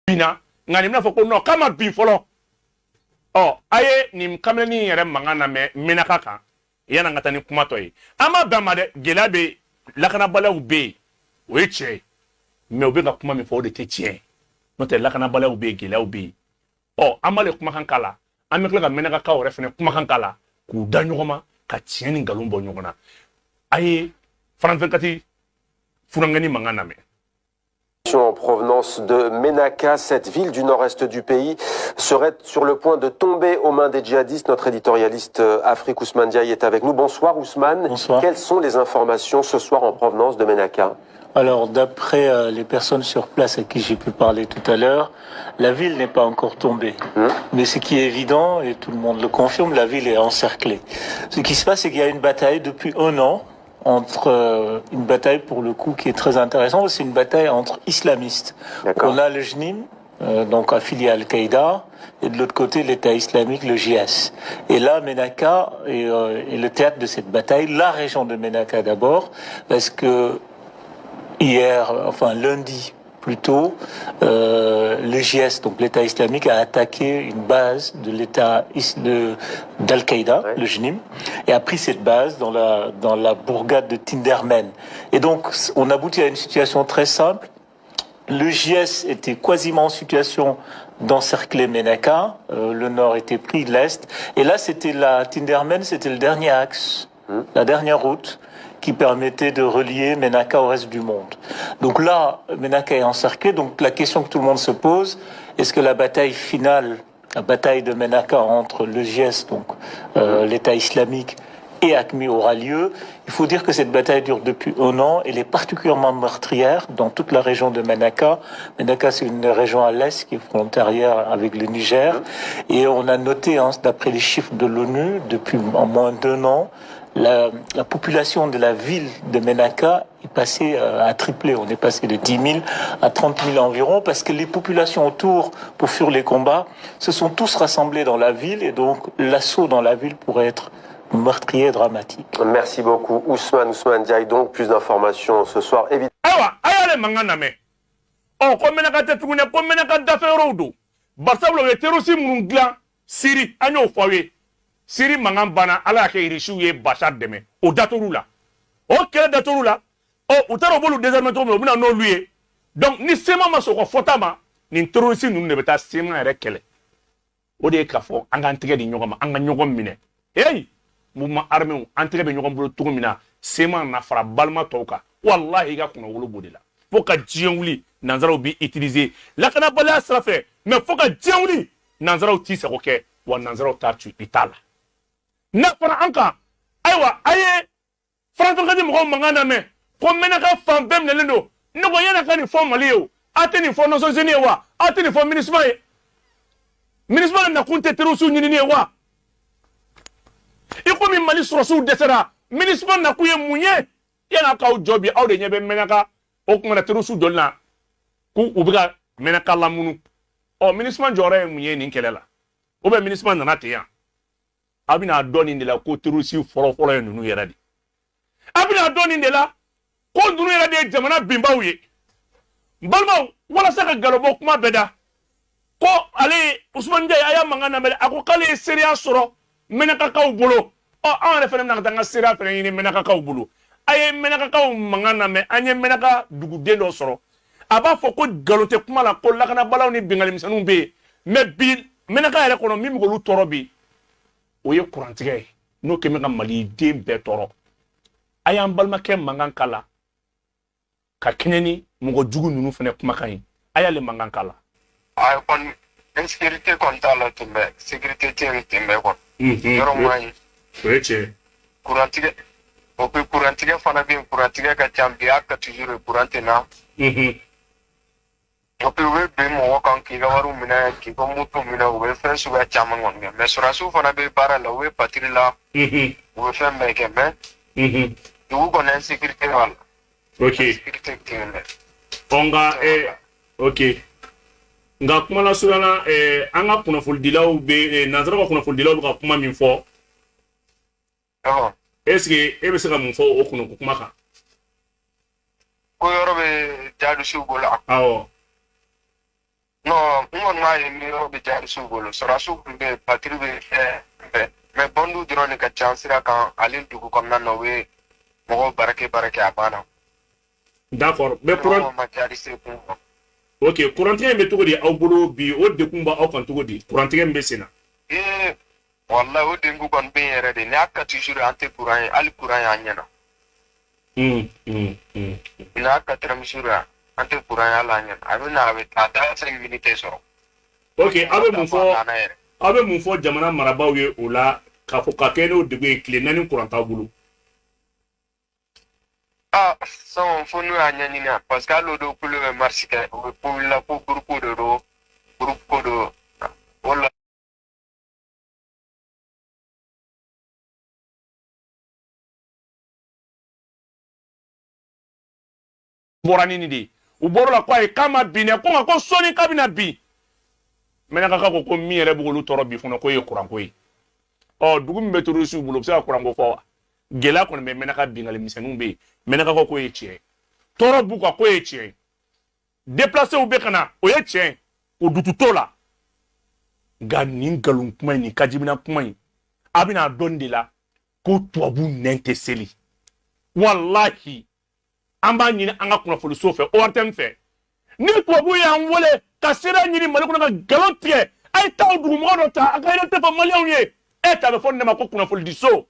bina ngani mina foko no kama bi folo aye ni kameni yere mangana me menaka kan yana ngata ni kuma toyi ama bamade gelabe lakana balaw be o eche me obe ga kuma mi fo de tetie no te lakana balaw be gelaw be amale kuma kan kala amekla ga menaka ka o refene kuma kan kala ku danyogoma ka tieni galumbo nyogona aye franfekati funangani mangana me. En provenance de Ménaka, cette ville du nord-est du pays serait sur le point de tomber aux mains des djihadistes. Notre éditorialiste Afrique Ousmane Diaye est avec nous. Bonsoir Ousmane. Bonsoir. Quelles sont les informations ce soir en provenance de Ménaka? Alors, d'après les personnes sur place à qui j'ai pu parler tout à l'heure, la ville n'est pas encore tombée. Mais ce qui est évident, et tout le monde le confirme, la ville est encerclée. Ce qui se passe, c'est qu'il y a une bataille depuis 1 an, une bataille pour le coup qui est très intéressante, c'est une bataille entre islamistes. On a le JNIM, donc affilié à Al-Qaïda, et de l'autre côté l'État islamique, le JS. Et là, Ménaka est le théâtre de cette bataille, la région de Ménaka d'abord, parce que lundi plutôt, le JS, donc l'État islamique, a attaqué une base de l'État d'Al-Qaïda, le JNIM, et a pris cette base dans la bourgade de Tindermen. Et donc, on aboutit à une situation très simple. Le JS était quasiment en situation d'encercler Ménaka, le nord était pris, l'est, et là, Tindermen, c'était le dernier axe, la dernière route qui permettait de relier Ménaka au reste du monde. Donc là, Ménaka est encerclé. Donc la question que tout le monde se pose, est-ce que la bataille finale, la bataille de Ménaka entre le JS, donc l'État islamique, et AQMI aura lieu? Il faut dire que cette bataille dure depuis 1 an. Elle est particulièrement meurtrière dans toute la région de Ménaka. Ménaka, c'est une région à l'est qui est frontalière avec le Niger. Et on a noté, d'après les chiffres de l'ONU, depuis en moins d'1 an, la population de la ville de Ménaka est passée à tripler. On est passé de 10 000 à 30 000 environ, parce que les populations autour, pour fuir les combats, se sont tous rassemblés dans la ville, et donc l'assaut dans la ville pourrait être meurtrier, dramatique. Merci beaucoup Ousmane Diaye. Donc plus d'informations ce soir, évidemment. Siri mangambana ala ke irishu ye Bachar deme o datorula o kele datorula utaro bolu désormais to mo bina no luye donc ni sema masoko fotama ni terroriste nu ne beta sema ere kele o de ka fo anga ntege di nyogoma anga nyogom mine mouvement armé antege be nyogom bolo tugumina sema na fara balma toka wallahi ga kuno wolo bodila fo ka jienwuli nanzaro bi utiliser la kana bala srafe mais fo ka jienwuli nanzaro ti se roke wa nanzaro ta tu itala na fara anka aywa aye franco kadi mo mangana me ko menaka fambem ne lendo no go yana kani fo maliyo ateni fo no so zeni wa ateni fo municipal na kunte terusu nyini ne wa iko mi mali sorosu desera municipal na kuye munye yana ka jobi awde nyebe menaka o ko na terusu donna ku ubiga menaka lamunu municipal jore munye ni kelela o be municipal na natia abina doni de la ko terusi foro nunu yeradi abina doni de la ko nunu yeradi jamana bimbawye balma wala saka galobo kuma beda ko ale Ousmane Diaye aya mangana mele ako kale seria soro menaka kaw bolo an referem na tanga seria fere ni menaka kaw bolo aye menaka kaw mangana me anye menaka dugu dendo soro aba foko galote kuma la ko lakana balaw ni bingali misanu be me bi menaka yere kono mi ngolu torobi oye kurantige no keme ka mali den bɛɛ tɔrɔ ayan balma ke mangan kala ka keneni mugo jugu nunu fene kuma kan aya le mangan kala ay kon insécurité kon tala tumbe sécurité téré tumbe kon yoro moy weche kurantige o pe kurantige fana bi kurantige ka champion ka toujours kurante na o pe we be mo kan ki ga waru mina ki ko mutu mina we fe su ga chaman ngon me surasu fana be para la we patri la we fe me ke me du ko na sécurité wala sécurité téré onga okay nga kuma la surana anga kuna ful dilaw be nazara ko kuna ful dilaw ka kuma min fo est-ce que e be se ka mun fo o kuna kuma ka ko yoro be jadu su gola awo no on m'a aimé au béjar soubolo sera soubé patrie mais bondu drone ka chance ra kan alin dugu comme nan nowe mo barake abana d'accord mais pour ma jari se ko ok courantier be togodi aw bolo bi o de kumba aw kan togodi courantier be sena wallahi o de ngu kon be yere de nyaka toujours ante courant al courant ya nyana ina ka tramsura ante courant ya la nyana abina ave tata 5 minutes so ok abe mun fo jamana marabaw ye o la ka fo ka kene o de clé nani courant bolo son fonu anyanyina parce que lodo kulo marché pour la pour groupe de wala borani ni de u boro la kwa e kama bine ko soni kabina bi mena ka ko mi yere bugulu toro bi funa ko ye kuran ko yi dugu mbe turu su bulo sa kuran ko fa gela ko me mena ka bingal misenu be mena ka ko ye tie toro bu ko ye tie déplacer u be kana o ye tie o dututo la ga nin galun kuma ni kajibina kuma yi abina donde la ko tuabu nente seli wallahi amba nyini anga kuna fulu sofe o artem fe ni tuabu ya wole ka sira nyini mali kuna ga galon tie ay taw dugu mo do ta aka ina tefa malion ye ta be fonde ma ko kuna fulu diso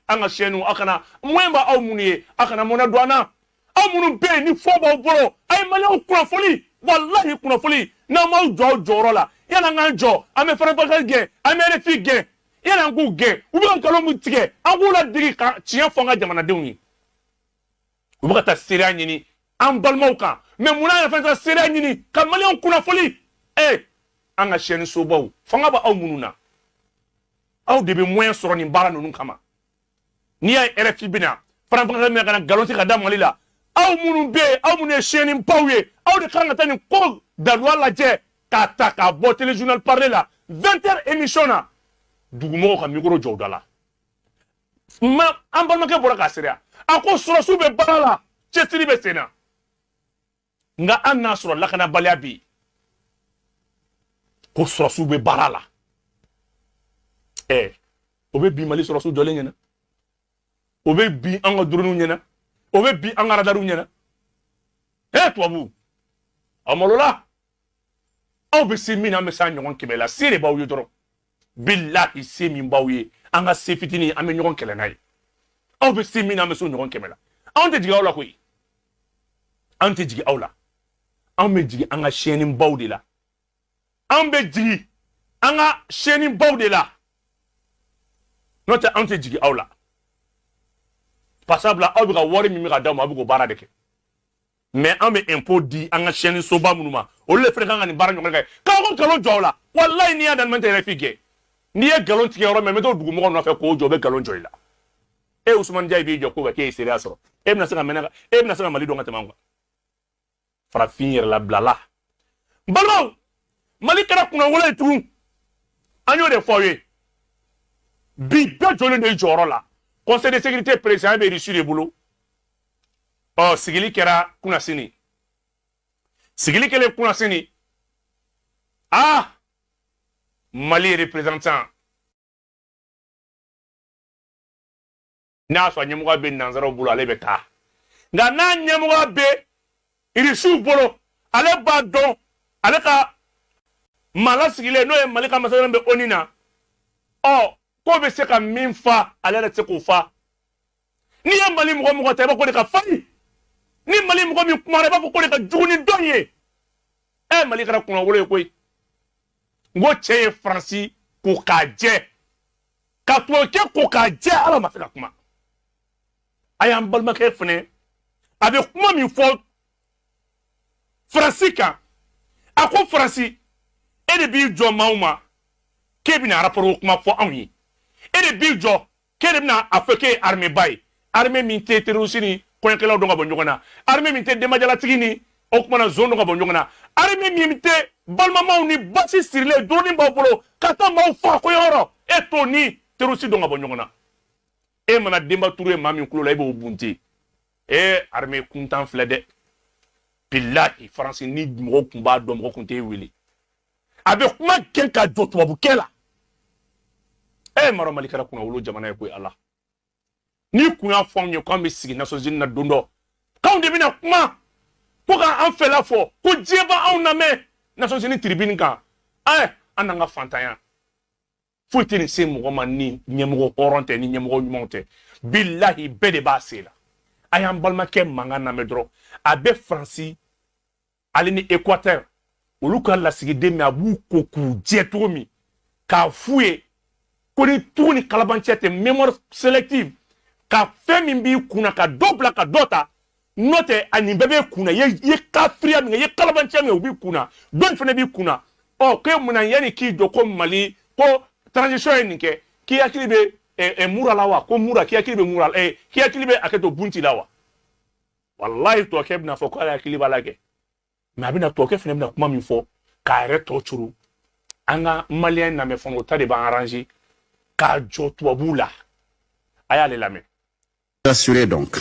anga shenu akana mwemba au muniye akana mona douana au munu be ni foba boro ay malion kuna fulu wallahi kuna fulu na ma joro la yana nga jo ame fara bakal ge ame refi ge yana ngu ge ubi kan kalo mu tige angu la digi ka tiya fonga jamana deuni ubi ka ta sira nyini an balmaw kan mais muna ya fa sira nyini ka malion kuna foli anga sheni sobaw fonga ba aw mununa aw de be moyen soro ni bara nunu kama ni ay refi bina fara bakal me kana galonti ka damali la aw munu be aw munu sheni pawye aw de kanga tani ko dalwa la je kata ka bo téléjournal parler là 20h émission na dugumo ka micro jodala ma ambalma ke bora ka seria ako surasu be barala chetiri be sena nga anna sura la kana baliabi ko surasu be barala obe bi mali surasu jole nyena obe bi anga durunu nyena obe bi anga radaru nyena toabu amalola aw be se min an be sa ɲɔgɔn kɛmɛ la se de b'aw ye dɔrɔn billahi se min b'aw ye an ka se fitini an be ɲɔgɔn kɛlɛ n'a ye aw be se min an be so ɲɔgɔn kɛmɛ la anw tɛ jigi aw la koyi an tɛ jigi aw la anw be jigi an ka siyɛni baw de la anw be jigi an ka siyɛni baw de la n'o tɛ anw tɛ jigi aw la pasabula aw be ka wari min be ka d'aw ma aw be k'o baara de kɛ mais an be impôt di an ka siyɛni soba minnu ma olu le fɛnɛ kan ka nin baara ɲɔgɔn kɛ k'aw ka galon jɔ aw la wallahi n'i y'a daminɛ tɛ yɛrɛ f'i gɛn n'i ye galon tigɛ yɔrɔ min n bɛ t'o dugumɔgɔ nɔfɛ k'o jɔ o bɛ galon jɔ i la Ousmane Diaye b'i jɔ ko k'e ye seereya sɔrɔ e bɛna se ka Mali dɔn ka tɛmɛ an kan farafin yɛrɛ la bila la n balimaw Mali kɛra kunnawolo ye tugun an y'o de fɔ aw ye bi bɛɛ jɔlen do i jɔyɔrɔ la conseil de sécurité président bɛ reçu de bolo sigili kɛra kunasini sigili kɛlen kunasini Mali représentant n'a sɔrɔ ɲɛmɔgɔ bɛ nanzaraw bolo ale bɛ taa nka n'a ɲɛmɔgɔ bɛ irisiw bolo ale b'a dɔn ale ka maa lasigilen n'o ye Mali ka masakɛ bɛ ONU na k'o bɛ se ka min fa ale yɛrɛ tɛ se k'o fa n'i ye Mali mɔgɔ ta i b'a fɔ ko de ka farin ni Mali mɔgɔ min kumara i b'a fɔ ko de ka jugu ni dɔn ye Mali kɛra kunnawolo ye koyi n ko cɛ ye Faransi ko k'a jɛ ka tubabukɛ ko k'a jɛ ala ma se ka kuma a y'an balimakɛ fɛnɛ a bɛ kuma min fɔ Faransi kan a ko Faransi e de b'i jɔ maaw ma k'e bɛna rapport kuma fɔ anw ye e de b'i jɔ k'e de bɛna a fɔ k'e ye armée ba ye armée min tɛ terroriste ni kɔɲɔkɛlaw dɔn ka bɔ ɲɔgɔn na armée min tɛ denbajalatigi ni o kumana zone dɔn ka bɔ ɲɔgɔn na armée min tɛ balimamaw ni basi sirilen dronin b'aw bolo ka taa maaw faga koyɔrɔ e t'o ni terroriste dɔn ka bɔ ɲɔgɔn na e mana Demba Touré maa min kulo la e b'o bunte armée kuntan filɛ dɛ billahi Faransi ni mɔgɔw kun b'a dɔn mɔgɔ kun tɛ wele avec kuma gɛn ka jɔ tubabukɛ la maro mali kɛra kunna wolo jamana ye koyi ala ni kun y'a fɔ anw ye k'an bɛ sigi Nations Unies na don dɔ k'anw de bɛna kuma ko k'an fɛla fɔ ko diɲɛ b'a anw lamɛn Nations Unies tribune kan an n'an ka fantanya foyi tɛ nin se mɔgɔ ma ni ɲɛmɔgɔ hɔrɔn tɛ ni ɲɛmɔgɔ ɲumanw tɛ bilahi bɛɛ de b'a se la a y'an balimakɛ mankan lamɛn dɔrɔn a bɛ Faransi ale ni Équateur olu ka lasigiden min a b'u ko k'u jɛ cogo min k'a f'u ye ko ni tugu ni kalabanciya tɛ mémoire sélective ka fɛn min b'i kunna ka dɔ bila ka dɔ ta n'o tɛ a nin bɛɛ b'e kunna ye kafiriya min kɛ ye kalabanciya min kɛ o b'i kunna dɔnni fana b'i kunna k'e munna yanni k'i jɔ ko Mali ko transition ye nin kɛ k'i hakili bɛ mura la wa ko mura k'i hakili bɛ mura k'i hakili bɛ hakɛ to bunti la wa walayi tɔkɛ bɛna fɔ k'ale hakili b'a la kɛ mais a bɛna tɔkɛ fana bɛna kuma min fɔ k'a yɛrɛ tɔ curu an ka maliyɛn lamɛn fana o ta de b'an arranger k'a jɔ tubabuw la a y'ale lamɛn. Assurer donc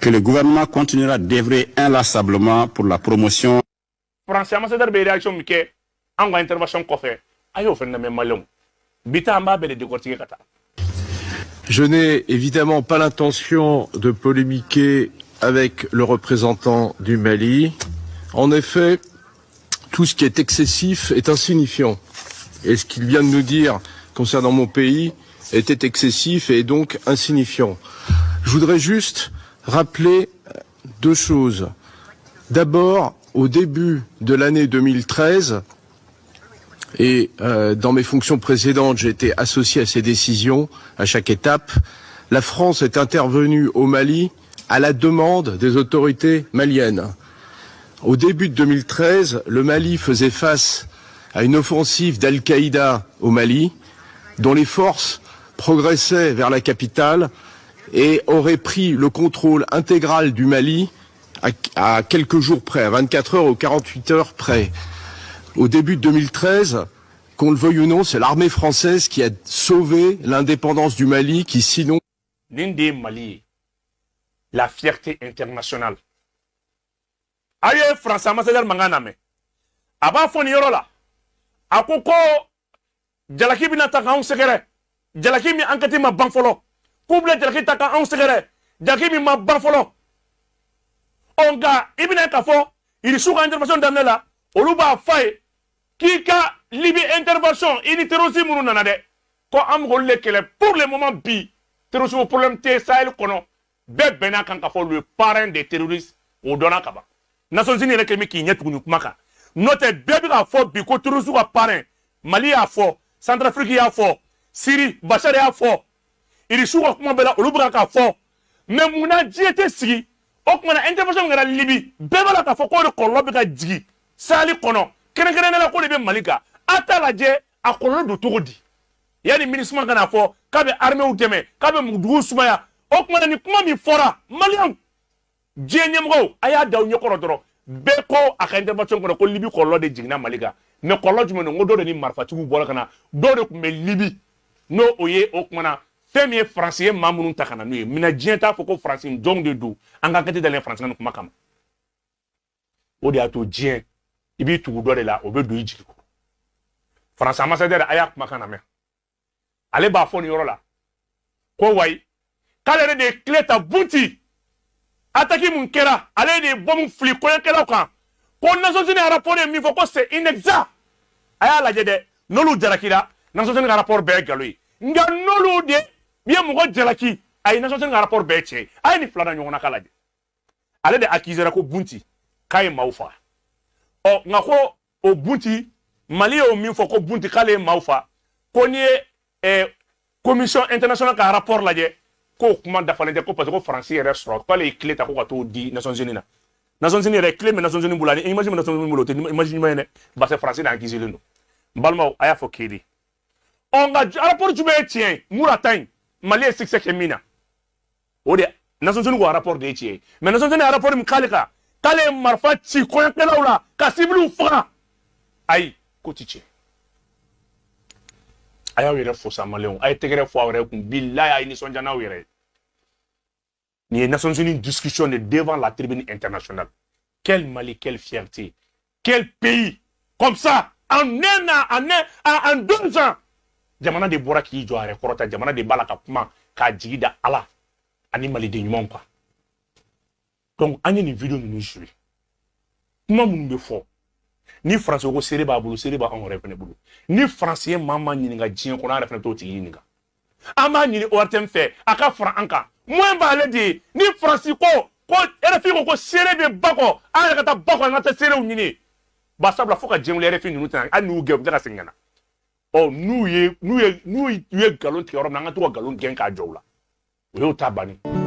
que le gouvernement continuera d'œuvrer inlassablement pour la promotion. Français ambassadeur bɛ réaction min kɛ an ka intervention kɔfɛ a y'o fana lamɛn maliyɛnw bita an b'a bɛɛ de décortiquer ka taa. Je n'ai évidemment pas l'intention de polémiquer avec le représentant du Mali. En effet, tout ce qui est excessif est insignifiant. Et ce qu'il vient de nous dire concernant mon pays était excessif et donc insignifiant. Je voudrais juste rappeler deux choses. D'abord, au début de l'année 2013, et dans mes fonctions précédentes, j'ai été associé à ces décisions à chaque étape, la France est intervenue au Mali à la demande des autorités maliennes. Au début de 2013, le Mali faisait face à une offensive d'Al-Qaïda au Mali, dont les forces progressaient vers la capitale et auraient pris le contrôle intégral du Mali à quelques jours près, à 24 heures ou 48 heures près. Au début de 2013, qu'on le veuille ou non, c'est l'armée française qui a sauvé l'indépendance du Mali, qui sinon... L'Inde Mali, la fierté internationale. Aye France ambassadeur mangana me. Aba foni yoro la. Akoko jalaki bina taka on sekere. Jalaki mi ankati ma banfolo. Kuble jalaki taka on sekere. Jalaki mi ma banfolo. Onga ibina kafo, il souka intervention damne la. Oluba faye kika libi intervention ini terrorisme munu nana de. Ko am golle kele pour le moment bi terrorisme problème te Sahel kono be bena kan kafo le parrain des terroristes o dona kaba. Nations Unies yɛrɛ kɛlen k'i ɲɛ tugun kuma kan n'o tɛ bɛɛ bɛ k'a fɔ bi ko terroristes ka parrain Mali y'a fɔ Centrafrique y'a fɔ Syrie Bachar y'a fɔ irisiw ka kuma bɛɛ la olu bɛ k'a fɔ mais munna diɲɛ tɛ sigi o kumana intervention kɛra Libi bɛɛ b'a la k'a fɔ k'o de kɔlɔlɔ bɛ ka jigin Sahel kɔnɔ kɛrɛnkɛrɛnnen la k'o de bɛ Mali kan a t'a lajɛ a kɔlɔlɔ don cogo di yanni MINUSMA ka na fɔ k'a bɛ armée dɛmɛ k'a bɛ duguw sumaya o kumana ni kuma min fɔra Maliyɛnw diɲɛ ɲɛmɔgɔw a y'a da u ɲɛkɔrɔ dɔrɔn bɛɛ ko a ka intervention kɔnɔ ko Libi kɔlɔlɔ de jiginna Mali kan mais kɔlɔlɔ jumɛn don ko dɔw de ni marifatigiw bɔra ka na dɔw de tun bɛ Libi n'o o ye o kumana fɛn min ye Faransi ye maa minnu ta ka na n'u ye minna diɲɛ t'a fɔ ko Faransi jɔnw de don an ka kɛte dalen Faransi ka kuma kama o de y'a to diɲɛ i b'i tugu dɔ de la o bɛ don i jigi kɔrɔ Faransi ambassadeur a y'a kumakan lamɛn ale b'a fɔ nin yɔrɔ la ko wayi k'ale yɛrɛ de ye tile ta bunti attaque mun kɛra ale de ye bombe fili kɔɲɔkɛlaw kan ko Nations Unies rapport ye min fɔ ko c'est inexact a y'a lajɛ dɛ n'olu jalakira Nations Unies ka rapport bɛɛ ye nkalon ye nka n'olu de ye mɔgɔ jalaki a ye Nations Unies ka rapport bɛɛ tiɲɛ a ye nin fila da ɲɔgɔn na k'a lajɛ ale de accusera ko bunti k'a ye maaw faga ɔ nka ko o bunti Mali y'o min fɔ ko bunti k'ale ye maaw faga ko n'i ye commission internationale ka rapport lajɛ ko kuma dafalen tɛ ko parce que ko Faransi yɛrɛ sɔrɔ k'ale ye clé ta ko ka t'o di Nations Unies na Nations Unies yɛrɛ clé bɛ Nations Unies bolo ani image bɛ Nations Unies bolo o tɛ image ɲuman ye dɛ parce que Faransi de accusé don n balimaw a y'a fɔ kedi ɔ nka rapport jumɛn ye tiɲɛ ye Mura ta in Mali ye succès kɛ min na o de Nations Unies ko rapport de ye tiɲɛ ye mais Nations Unies rapport min k'ale kan k'ale ye marifa ci kɔɲɔkɛlaw la ka civils faga ayi ko ti tiɲɛ a y'aw yɛrɛ fo sa maliyɛnw a ye tɛgɛrɛ fɔ aw yɛrɛ kun bilayi a ye nisɔndiya n'aw yɛrɛ ye nin ye Nations Unies discussion de devant la tribune internationale quel Mali quelle fierté quel pays comme ça en 2 ans jamana de bɔra k'i jɔ a yɛrɛ kɔrɔta jamana de b'a la ka kuma k'a jigi da Ala ani maliden ɲumanw kan donc an ye nin vidéo ninnu joué kuma minnu bɛ fɔ ni français ko seere b'a bolo seere b'anw yɛrɛ fɛnɛ bolo ni français maa ɲininka diɲɛ kɔnɔ an yɛrɛ fɛnɛ t'o tigi ɲininka an b'a ɲini ORTM fɛ a ka fara an kan moins b'ale de ye ni français ko RFI ko seere bɛ ba kɔ an yɛrɛ ka taa ba kɔ an ka taa seerew ɲini ba sabula fo ka diɲɛ wuli RFI ninnu tɛna hali n'u gɛn u bɛ ka segin ka na n'u ye ngalon tigɛ yɔrɔ min na an ka to ka ngalon gɛn k'a jɔ u la o y'o ta bannen